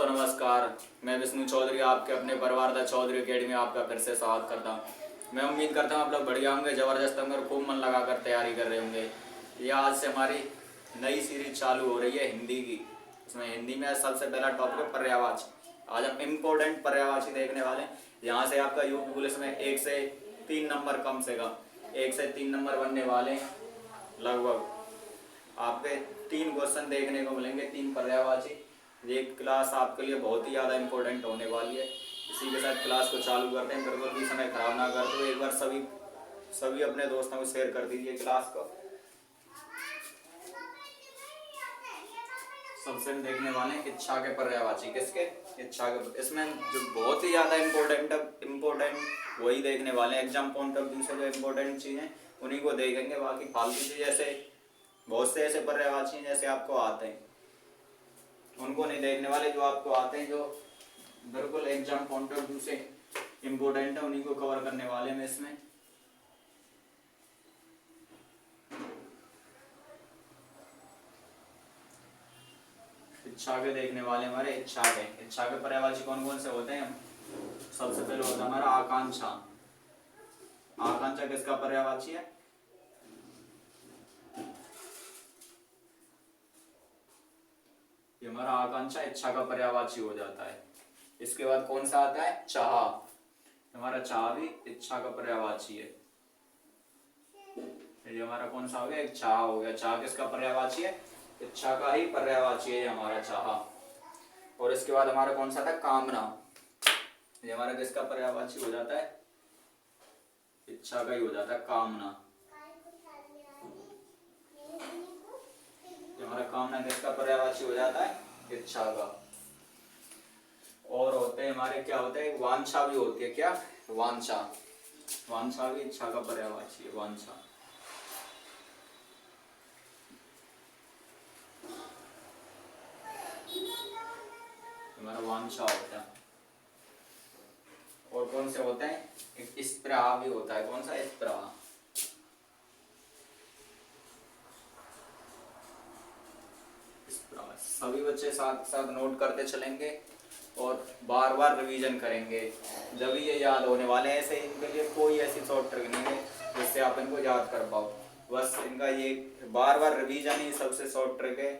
नमस्कार। मैं विष्णु चौधरी आपके अपने परिवार द चौधरी अकेडमी में आपका फिर से स्वागत करता हूँ। मैं उम्मीद करता हूँ आप लोग बढ़िया होंगे, ज़बरदस्त होंगे और खूब मन लगाकर तैयारी कर रहे होंगे। ये आज से हमारी नई सीरीज चालू हो रही है हिंदी की। इसमें हिंदी में सबसे पहला टॉपिक है पर्यायवाची। आज हम इम्पोर्टेंट पर्यायवाची देखने वाले हैं। यहाँ से आपका यूपी पुलिस में 1 से 3 नंबर कम से कम 1 से 3 नंबर बनने वाले हैं। लगभग आपके 3 क्वेश्चन देखने को मिलेंगे, 3 पर्यायवाची। ये क्लास आपके लिए बहुत ही ज़्यादा इम्पोर्टेंट होने वाली है। इसी के साथ क्लास को चालू करते हैं। बिल्कुल भी समय खराब ना करते हुए एक बार सभी अपने दोस्तों को शेयर कर दीजिए क्लास को। सबसे हम देखने वाले हैं इच्छा के पर्यायवाची। किसके? इच्छा के। इसमें जो बहुत ही ज़्यादा इम्पोर्टेंट वही देखने वाले हैं। एग्जाम पॉइंट ऑफ व्यू से जो इम्पोर्टेंट चीज़ें उन्हीं को देखेंगे। बाकी फालतू चीज़ जैसे बहुत से ऐसे पर्यायवाची जैसे आपको आते हैं उनको नहीं देखने वाले। जो आपको आते हैं, जो बिल्कुल एग्जाम पॉइंट ऑफ व्यू से इम्पोर्टेंट है, उन्हीं को कवर करने वाले हैं इसमें। इच्छा के देखने वाले हमारे इच्छा के पर्यायवाची कौन कौन से होते हैं? सबसे पहले होता है हमारा आकांक्षा। आकांक्षा किसका पर्यायवाची है? ये हमारा आकांक्षा इच्छा का पर्यायवाची हो जाता है। इसके बाद कौन सा आता है? चाह। हमारा चाह भी इच्छा का पर्यायवाची है। ये हमारा कौन सा हो गया? एक चाह हो गया। चाह किसका पर्यायवाची है? इच्छा का ही पर्यायवाची है हमारा चाह। और इसके बाद हमारा कौन सा था? कामना। ये हमारा किसका पर्यायवाची हो जाता है? इच्छा का ही हो जाता है, कामना। हमारा कामना किसका पर्यायवाची हो जाता है? इच्छा का। और होते हैं हमारे, क्या होता है? वांछा भी होती है। क्या? वांछा। वांछा भी इच्छा का पर्यायवाची है। वांछा। हमारा वांछा होता है। और कौन से होते हैं? एक स्प्राह भी होता है। कौन सा? स्प्राह। सभी बच्चे साथ साथ नोट करते चलेंगे और बार बार रिवीजन करेंगे, जब ये याद होने वाले हैं। ऐसे इनके लिए कोई ऐसी शॉर्ट ट्रिक नहीं है जिससे आप इनको याद कर पाओ। बस इनका ये बार बार रिवीजन ही सबसे शॉर्ट ट्रिक है।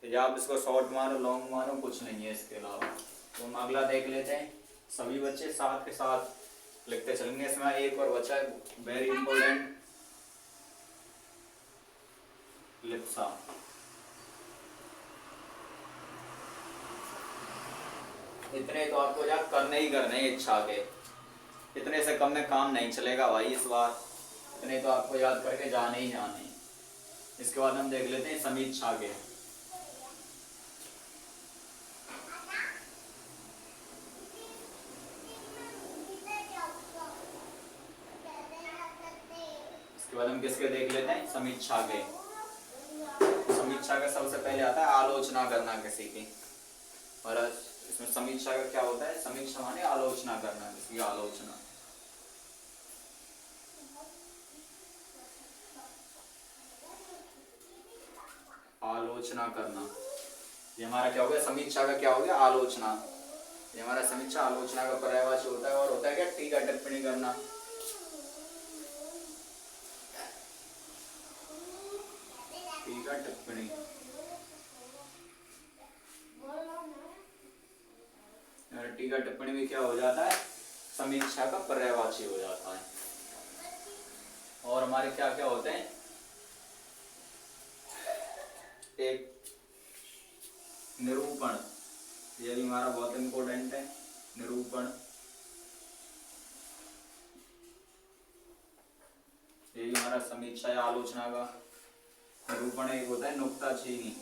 या आप इसको शॉर्ट मानो, लॉन्ग मानो, कुछ नहीं है इसके अलावा। तो हम अगला देख लेते हैं। सभी बच्चे साथ के साथ लिखते चलेंगे। इसमें एक और बच्चा है, वेरी इंपॉर्टेंट, लिप्सा। इतने तो आपको याद करने ही करने हैं इच्छा के। इतने से कम में काम नहीं चलेगा भाई इस बार। इतने तो आपको याद करके जाने ही जाने। इसके बाद हम देख लेते हैं समीक्षा के। इसके बाद हम किसके देख लेते हैं? समीक्षा के। समीक्षा का सबसे पहले आता है आलोचना करना किसी की। और इसमें समीक्षा का क्या होता है? समीक्षा माने आलोचना करना, किसी की आलोचना। आलोचना करना, ये हमारा क्या हो गया? समीक्षा का क्या हो गया? आलोचना। ये हमारा समीक्षा आलोचना का पर्यायवाची होता है। और होता है क्या? टीका टिप्पणी करना। टीका टिप्पणी। टीका टिप्पणी भी क्या हो जाता है? समीक्षा का पर्यायवाची हो जाता है। और हमारे क्या क्या होते हैं? एक निरूपण, ये भी हमारा बहुत इंपॉर्टेंट है। निरूपण, ये भी हमारा समीक्षा या आलोचना का निरूपण। एक होता है नुक्ताचीनी।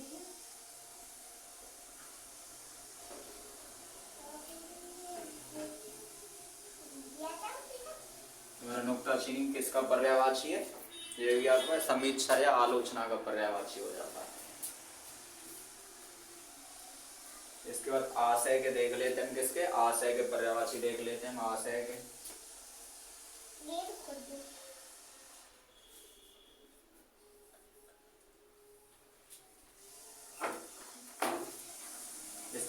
हमारा नुक्ताचीनी किसका पर्यायवाची है? ये भी आपका समीक्षा या आलोचना का पर्यायवाची हो जाता है। इसके बाद आशय के देख लेते हैं। किसके? आशय के पर्यायवाची देख लेते हैं हम। आशय के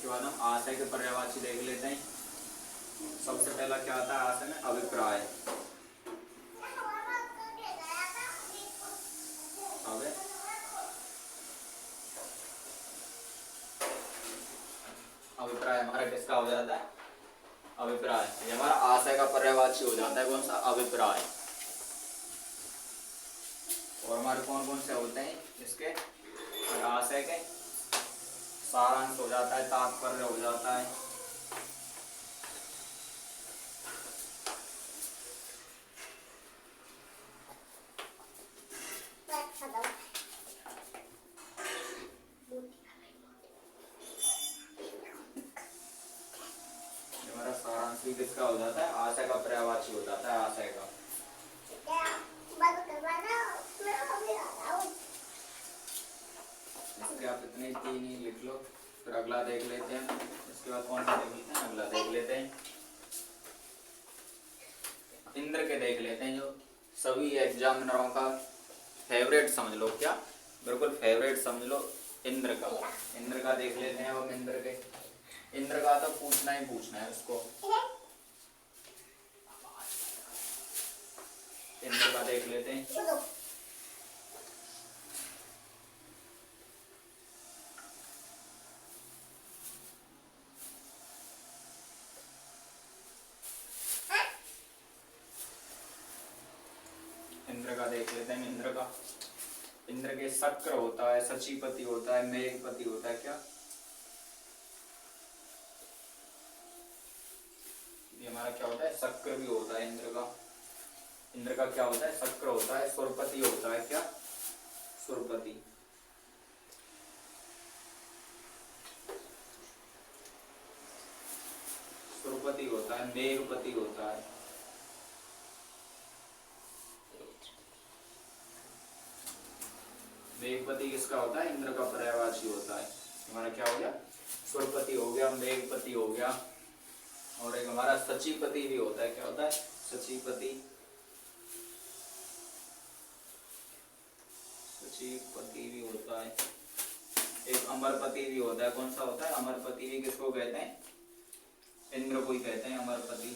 इसके बाद हम आशय के पर्यायवाची देख लेते हैं। सबसे पहला क्या आता है आशय में? अभिप्राय। अभिप्राय हमारा किसका हो जाता है? अभिप्राय। ये हमारा आशय का पर्यायवाची हो जाता है। कौन सा? अभिप्राय। और हमारे कौन कौन से होते हैं इसके? आशय के सारांश हो जाता है, तात्पर्य हो जाता है, हमारा सारांश भी किसका हो जाता है? आशय का पर्यायवाची हो जाता है। आशय का इसके आप इतने तीन ही लिख लो, फिर अगला देख लेते हैं। इसके बाद कौन सा देख लेते हैं? अगला देख लेते हैं इंद्र के देख लेते हैं, जो सभी एग्जामिनरों का फेवरेट समझ लो। क्या? बिल्कुल फेवरेट समझ लो इंद्र का। इंद्र का देख लेते हैं हम। इंद्र का तो पूछना ही पूछना है उसको। इंद्र का देख लेते हैं। इंद्र का देख लेते हैं। इंद्र के शक्र होता है, सचीपति होता है, मेघपति होता है। क्या? ये हमारा क्या होता है? शक्र भी होता है इंद्र का क्या होता है? शक्र होता है। सुरपति होता है। क्या? सुरपति। सुरपति होता है, मेघपति होता है, मेघपति किसका होता है? इंद्र का पर्यायवाची होता है। हमारा क्या हो गया? सुरपति हो गया, मेघपति हो गया, और एक हमारा सचीपति भी होता है। क्या होता है? सचीपति। सचीपति भी होता है। एक अमरपति भी होता है। कौन सा होता है? अमरपति भी किसको कहते हैं? इंद्र को ही कहते हैं अमरपति।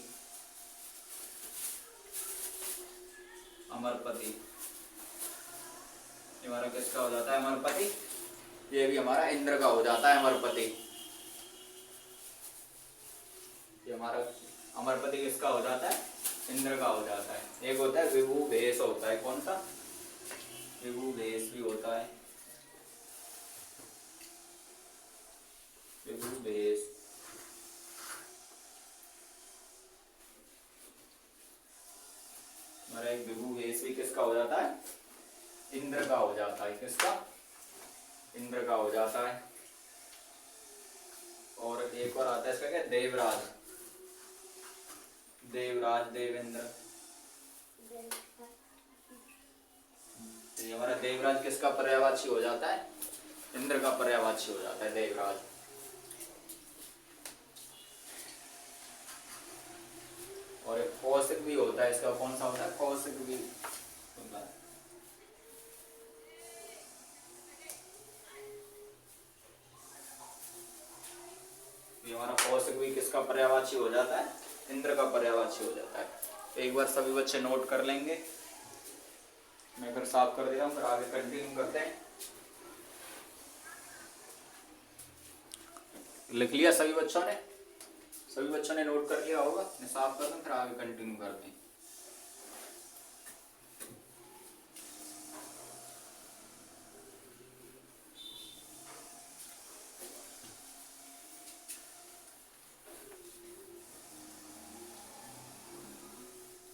अमरपति हमारा किसका हो जाता है? अमरपति। ये भी हमारा इंद्र का हो जाता है अमरपति। ये हमारा अमरपति किसका हो जाता है? इंद्र का हो जाता है। एक होता है विभु भेष होता है। कौन सा? विभु भेष भी होता है। विभु भेष। हमारा एक विभु भेष भी किसका हो जाता है? इंद्र का हो जाता है। किसका? इंद्र का हो जाता है। और एक और आता है इसका, क्या? देवराज। देवराज, देवेंद्र। ये हमारा देवराज किसका पर्यायवाची हो जाता है? इंद्र का पर्यायवाची हो जाता है देवराज। और एक कौशिक भी होता है इसका। कौन सा होता है? कौशिक भी होता है। ये हमारा कौशिक भी किसका पर्यायवाची हो जाता है? इंद्र का पर्यायवाची हो जाता है। एक बार सभी बच्चे नोट कर लेंगे। मैं फिर साफ कर देता हूँ, फिर आगे कंटिन्यू करते हैं। लिख लिया सभी बच्चों ने? सभी बच्चों ने नोट कर लिया होगा। मैं साफ कर दूं, फिर आगे कंटिन्यू करते हैं।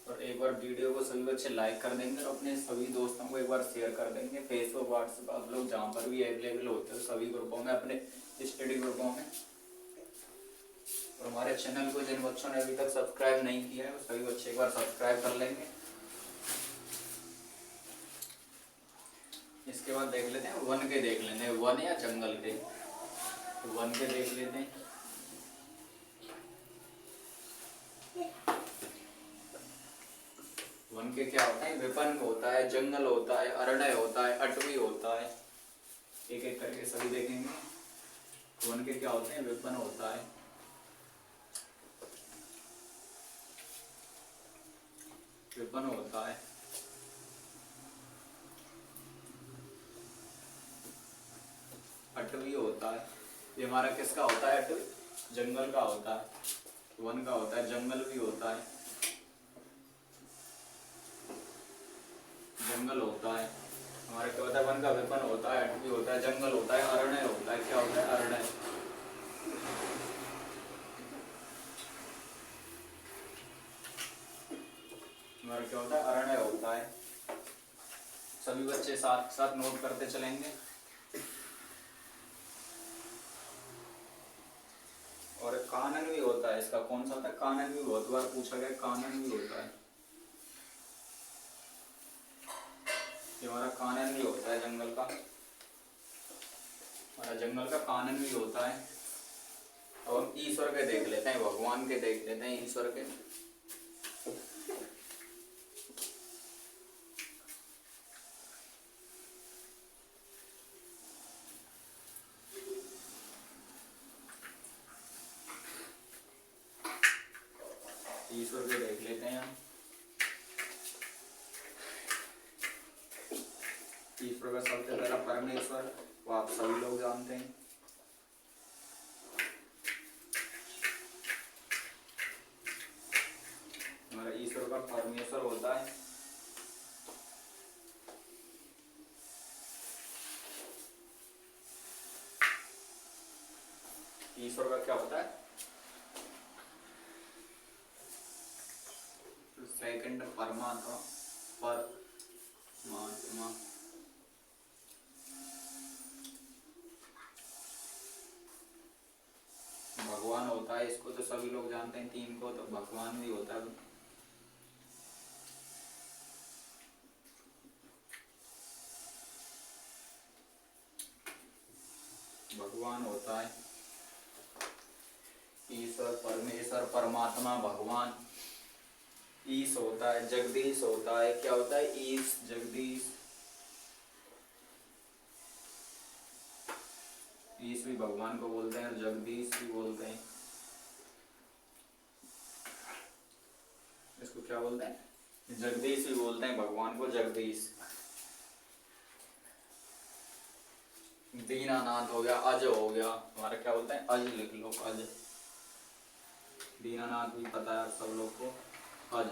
और एक बार वीडियो को सभी बच्चे लाइक कर देंगे और अपने सभी दोस्तों को एक बार शेयर कर देंगे। फेसबुक, व्हाट्सएप, आप लोग जहाँ पर भी अवेलेबल होते हो सभी ग्रुपों में, अपने स्टडी ग्रुपों में। और हमारे चैनल को जिन बच्चों ने अभी तक सब्सक्राइब नहीं किया है वो सभी बच्चे एक बार सब्सक्राइब कर लेंगे। इसके बाद देख लेते हैं वन के। देख लेते हैं वन या जंगल के। तो वन के देख लेते हैं। वन के क्या होता है? विपन्न होता है, जंगल होता है, अरण्य होता है, अटवी होता है। एक एक करके सभी देखेंगे। वन के क्या होते हैं? विपन्न होता है। विपन्न होता है। अटवी होता है। ये हमारा किसका होता है? अटवी, जंगल का होता है। वन का होता है, जंगल भी होता है। जंगल होता है हमारा क्या होता है? वन का विपन्न होता है, अटवी होता है, जंगल होता है, अरण्य होता है। क्या होता है? अरण्य। हमारा क्या होता है? अरण्य होता है। सभी बच्चे साथ साथ नोट करते चलेंगे। और कानन भी होता है इसका। कौन सा होता है? कानन भी। बहुत बार पूछा गया, कानन भी होता है। ये हमारा कानन भी होता है जंगल का। हमारा जंगल का कानन भी होता है। अब हम ईश्वर के देख लेते हैं, भगवान के देख लेते हैं, ईश्वर के। ईश्वर के देख लेते हैं हम। ईश्वर का सबसे पहला परमेश्वर, वो आप सभी लोग जानते हैं। हमारा ईश्वर का परमेश्वर होता है। ईश्वर का क्या होता है? सेकंड परमात्मा, परमात्मा। भगवान होता है, इसको तो सभी लोग जानते हैं। तीन को तो भगवान भी होता है। भगवान होता है, ईश्वर, परमेश्वर, परमात्मा, भगवान। ईश होता है, जगदीश होता है। क्या होता है? ईश, जगदीश। ईश भी भगवान को बोलते हैं और जगदीश भी बोलते हैं। इसको क्या बोलते हैं? जगदीश भी बोलते हैं भगवान को, जगदीश। दीनानाथ हो गया, अज हो गया। हमारा क्या बोलते हैं? अज लिख लो, अज। दीनानाथ भी पता है सब लोग को। अज,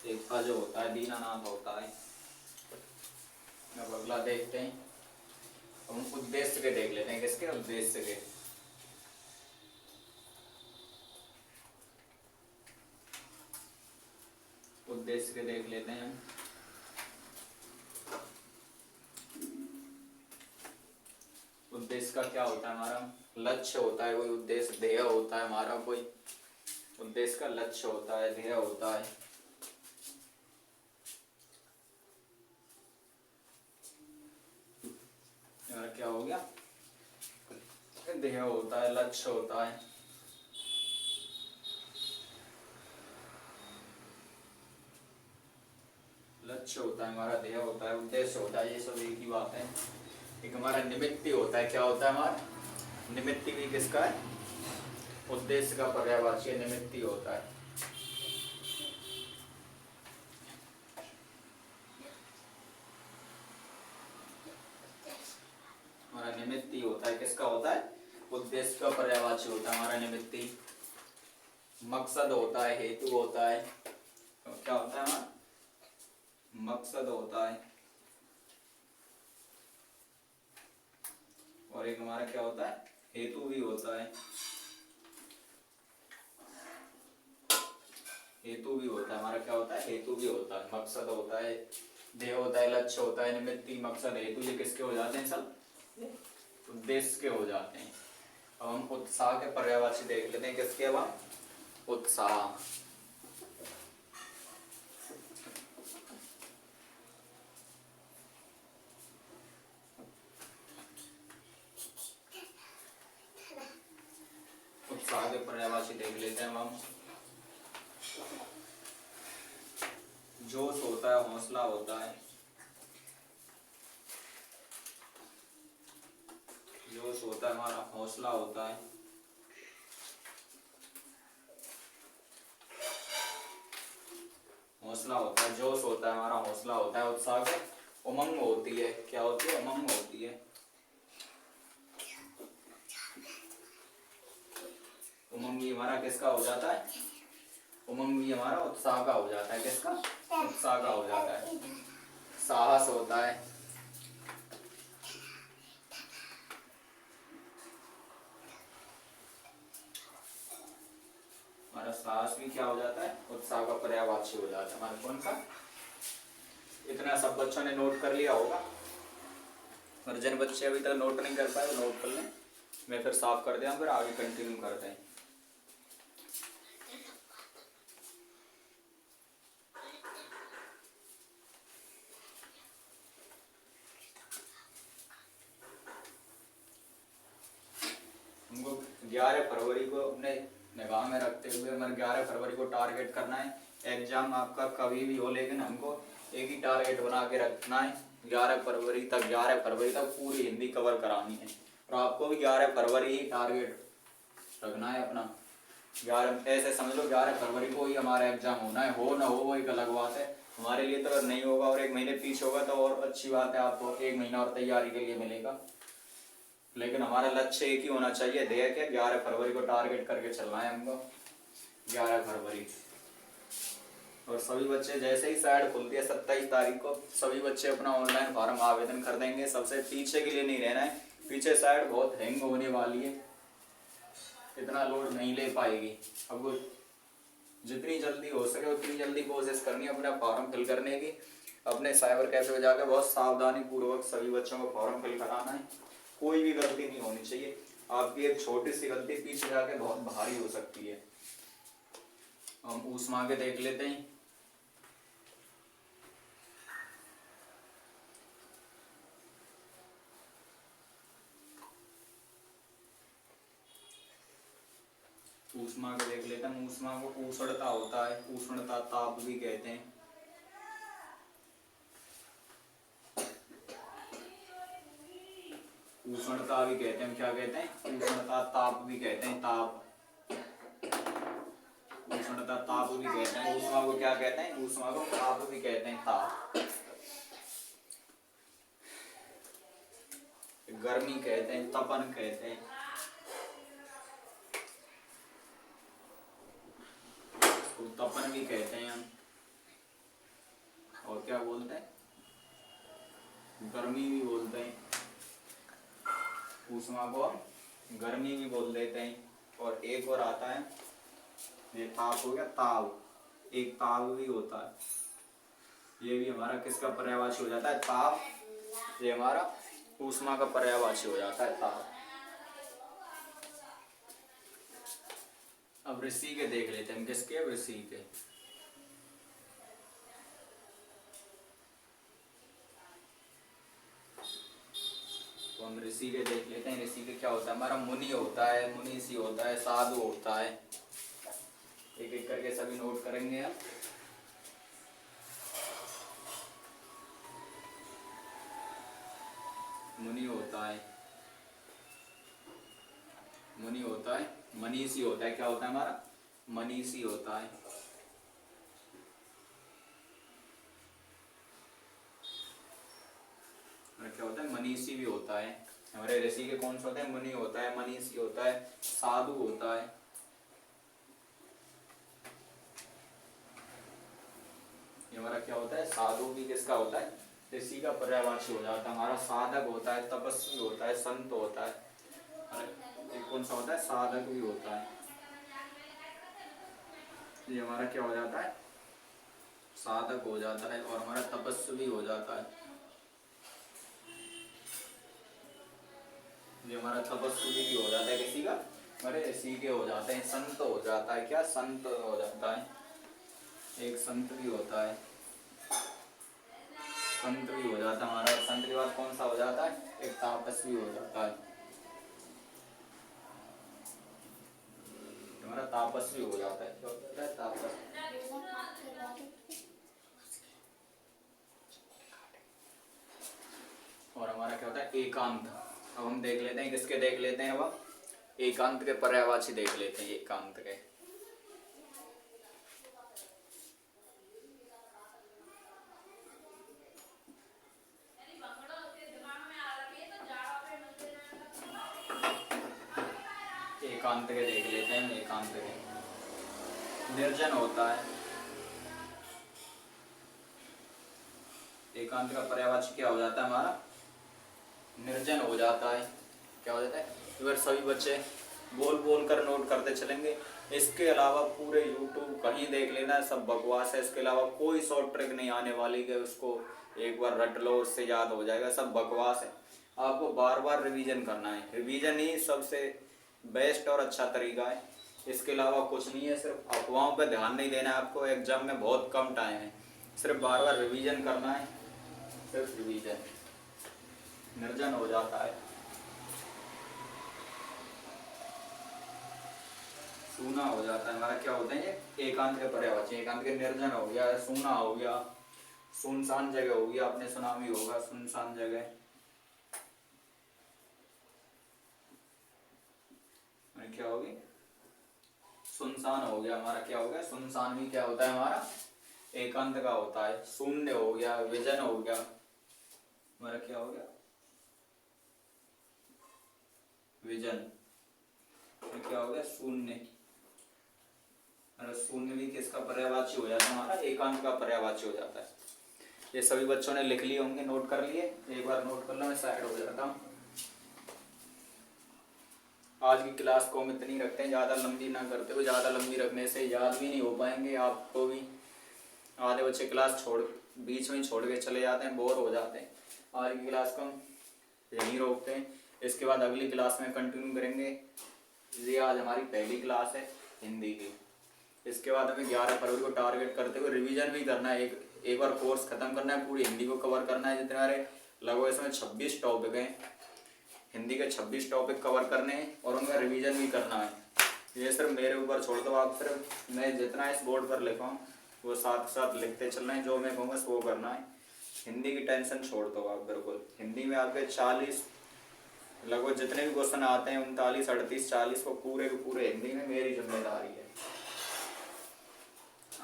एक अज होता है, दीनानाथ होता है। अब अगला देखते हैं। हम उद्देश्य के देख लेते हैं। किसके? उद्देश्य के। उद्देश्य के देख लेते हैं हम। उद्देश्य का क्या होता है? हमारा लक्ष्य होता है कोई। उद्देश्य, ध्येय होता है हमारा कोई। उद्देश्य का लक्ष्य होता है, ध्येय होता है। हमारा क्या हो गया? ध्येय होता है, लक्ष्य होता है। लक्ष्य होता है हमारा, ध्येय होता है, उद्देश्य होता है। ये सब एक ही बात है। एक हमारा निमित्त होता है। क्या होता है हमारा? निमित्त भी किसका है? उद्देश्य का पर्यायवाची निमित्त होता है। हमारा निमित्त होता है। किसका होता है? उद्देश्य का पर्यायवाची होता है हमारा निमित्त। मकसद होता है, हेतु होता है। तो क्या होता है हमारा? मकसद होता है। और एक हमारा क्या होता है? हेतु भी होता है। हेतु भी होता है हमारा। क्या होता है? हेतु भी होता है। मकसद होता है, ध्येय होता है, लक्ष्य होता है, निमित्त, मकसद, हेतु। ये किसके हो जाते हैं? सब उद्देश्य के हो जाते हैं। अब हम उत्साह के पर्यायवाची देख लेते हैं। किसके? अब उत्साह। उत्साह के पर्यायवाची देख लेते हैं हम। जोश होता है, हौसला होता है। जोश जोश होता है, हमारा हौसला होता है। हौसला होता है, जोश होता है, हमारा हौसला होता है, उत्साह के उमंग होती है। क्या होती है? उमंग होती है। उमंग भी हमारा किसका हो जाता है? उमंग भी हमारा उत्साह का हो जाता है। किसका? उत्साह का हो जाता है। साहस होता है। हमारा साहस भी क्या हो जाता है? उत्साह का पर्यायवाची हो जाता है। हमारा कौन सा? इतना सब बच्चों ने नोट कर लिया होगा, और जिन बच्चे अभी तक नोट नहीं कर पाए वो नोट कर लें। मैं फिर साफ कर दिया, फिर आगे कंटिन्यू करते हैं। हमको 11 फरवरी को अपने निगाह में रखते हुए हमें 11 फरवरी को टारगेट करना है। एग्जाम आपका कभी भी हो, लेकिन हमको एक ही टारगेट बना के रखना है। 11 फरवरी तक पूरी हिंदी कवर करानी है। और आपको भी 11 फरवरी ही टारगेट रखना है अपना। 11 ऐसे समझ लो 11 फरवरी को ही हमारा एग्जाम होना है। हो ना हो वो एक अलग बात है हमारे लिए, तो अगर नहीं होगा और 1 महीने पीछे होगा तो और अच्छी बात है, आपको 1 महीना और तैयारी के लिए मिलेगा। लेकिन हमारा लक्ष्य एक ही होना चाहिए, ध्येय क्या? 11 फरवरी को टारगेट करके चलना है हमको। 11 फरवरी। और सभी बच्चे जैसे ही साइड खुलती है 27 तारीख को, सभी बच्चे अपना ऑनलाइन फॉर्म आवेदन कर देंगे। सबसे पीछे के लिए नहीं रहना है। पीछे साइड बहुत हैंग होने वाली है, इतना लोड नहीं ले पाएगी। अब जितनी जल्दी हो सके उतनी जल्दी कोशिश करनी है अपना फॉर्म फिल करने की। अपने साइबर कैफे में जाकर बहुत सावधानी पूर्वक सभी बच्चों को फॉर्म फिल कराना है। कोई भी गलती नहीं होनी चाहिए। आपकी एक छोटी सी गलती पीछे जाके बहुत भारी हो सकती है। हम ऊष्मा के देख लेते हैं। ऊष्मा को देख लेते हैं। ऊष्मा को उष्णता होता है, उष्णता ताप भी कहते हैं। उष्णता भी कहते हैं। क्या कहते हैं? उष्णता ताप भी कहते हैं। ताप, उष्णता ताप भी कहते हैं। ऊष्मा को क्या कहते हैं? ऊष्मा को ताप भी कहते हैं। ताप, गर्मी कहते हैं, तपन कहते हैं। तपन भी कहते हैं हम। और क्या बोलते हैं? गर्मी भी बोलते हैं। ऊष्मा को हम गर्मी भी बोल देते हैं। और एक और आता है, ये ताप हो गया। ताव, एक ताव भी होता है। ये भी हमारा किसका पर्यायवाची हो जाता है? ताप। ये हमारा ऊष्मा का पर्यायवाची हो जाता है, ताप। अब ऋषि के देख लेते हैं। किसके? ऋषि के। तो हम ऋषि के देख लेते हैं। ऋषि के क्या होता है? हमारा मुनि होता है, मुनीषी होता है, साधु होता है। एक एक करके सभी नोट करेंगे हम। मुनि होता है, मुनि होता है, मनीषी होता है। क्या होता है हमारा? मनीषी होता है। और क्या होता है? मनीषी भी होता है। हमारे ऋषि के कौन सा होता है? मुनि होता है, मनीषी होता है, साधु होता है। ये हमारा क्या होता है? साधु भी किसका होता है? ऋषि का पर्यायवाची हो जाता है। हमारा साधक होता है, तपस्वी होता है, संत होता है। एक कौन सा होता है? साधक भी होता है। ये हमारा क्या हो जाता है? साधक हो जाता है। और हमारा तपस्वी हो जाता है। ये हमारा तपस्वी भी हो जाता है। किसी का? हमारे ऋषि के हो जाते हैं। संत हो जाता है। क्या? संत हो जाता है। एक संत भी होता है। संत भी हो जाता है हमारा। संत के बाद कौन सा हो जाता है? एक तापस्वी हो जाता है। हमारा तापस्वी हो जाता है। क्या हो जाता है? तापस्वी। और हमारा क्या होता है? एकांत। अब हम देख लेते हैं, किसके देख लेते हैं अब, एकांत के पर्यायवाची देख लेते हैं, एकांत के। एकांत के देख लेते हैं, एकांत के निर्जन होता है। एकांत का पर्यायवाची क्या हो जाता है हमारा, निर्जन हो जाता है। क्या हो जाता है, अगर सभी बच्चे बोल बोल कर नोट करते चलेंगे। इसके अलावा पूरे यूट्यूब कहीं देख लेना, सब बकवास है। इसके अलावा कोई शॉर्ट ट्रिक नहीं आने वाली कि उसको एक बार रट लो उससे याद हो जाएगा, सब बकवास है। आपको बार बार रिवीजन करना है, रिवीजन ही सबसे बेस्ट और अच्छा तरीका है। इसके अलावा कुछ नहीं है, सिर्फ अफवाहों पर ध्यान नहीं देना है आपको। एग्जाम में बहुत कम टाइम है, सिर्फ बार बार रिवीजन करना है, सिर्फ रिवीजन। निर्जन हो जाता है, सूना हो जाता है हमारा। क्या होते हैं ये, एकांत के पर्यायवाची। एकांत के निर्जन हो गया, सूना हो गया, सुनसान जगह हो गया, आपने सुना भी होगा सुनसान जगह। क्या होगी, सुनसान हो गया हमारा। क्या हो गया, सुनसान भी क्या होता है हमारा, एकांत का होता है। शून्य हो गया, विजन हो गया हमारा। क्या हो गया, विजन। क्या हो गया, शून्य। शून्य भी किसका पर्यायवाची हो जाता है हमारा, एकांत का पर्यायवाची हो जाता है। ये सभी बच्चों ने लिख लिए होंगे, नोट कर लिए। एक बार नोट कर लो, मैं साइड हो जाता हूँ। आज की क्लास को हम इतनी रखते हैं, ज़्यादा लंबी ना करते हुए। ज़्यादा लंबी रखने से याद भी नहीं हो पाएंगे आपको भी। आधे बच्चे क्लास छोड़ बीच में छोड़ के चले जाते हैं, बोर हो जाते हैं। आज की क्लास को हम यहीं रोकते हैं, इसके बाद अगली क्लास में कंटिन्यू करेंगे। ये आज हमारी पहली क्लास है हिंदी की। इसके बाद हमें 11 फरवरी को टारगेट करते हुए रिवीजन भी करना है। एक बार कोर्स खत्म करना है, पूरी हिंदी को कवर करना है। जितने हमारे लगभग इसमें 26 टॉपिक हैं, हिंदी के 26 टॉपिक कवर करने हैं और उनका रिवीजन भी करना है। ये सिर्फ मेरे ऊपर छोड़ दो आप, सिर्फ मैं जितना इस बोर्ड पर लिखाऊँ वो साथ साथ लिखते चलना है, जो मैं कहूँगा वो करना है। हिंदी की टेंशन छोड़ दो आप बिल्कुल। हिंदी में आपके 40 लगभग जितने भी क्वेश्चन आते हैं 39, 38, 40 को पूरे के पूरे हिंदी में मेरी जिम्मेदारी है।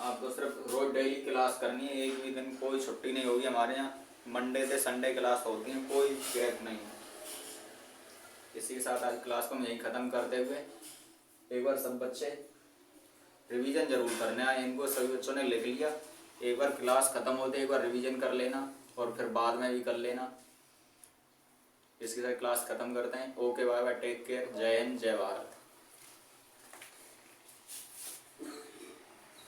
आपको सिर्फ रोज डेली क्लास करनी है, एक भी दिन कोई छुट्टी नहीं होगी। हमारे यहाँ मंडे से संडे क्लास होती है, कोई गैप नहीं है। इसी के साथ आज क्लास को हम यहीं ख़त्म करते हुए, एक बार सब बच्चे रिवीजन जरूर करना है। इनको सभी बच्चों ने लिख लिया, एक बार क्लास ख़त्म होते एक बार रिवीजन कर लेना और फिर बाद में भी कर लेना। इसके साथ क्लास ख़त्म करते हैं। Okay, bye bye, take care, जय हिंद, जय भारत।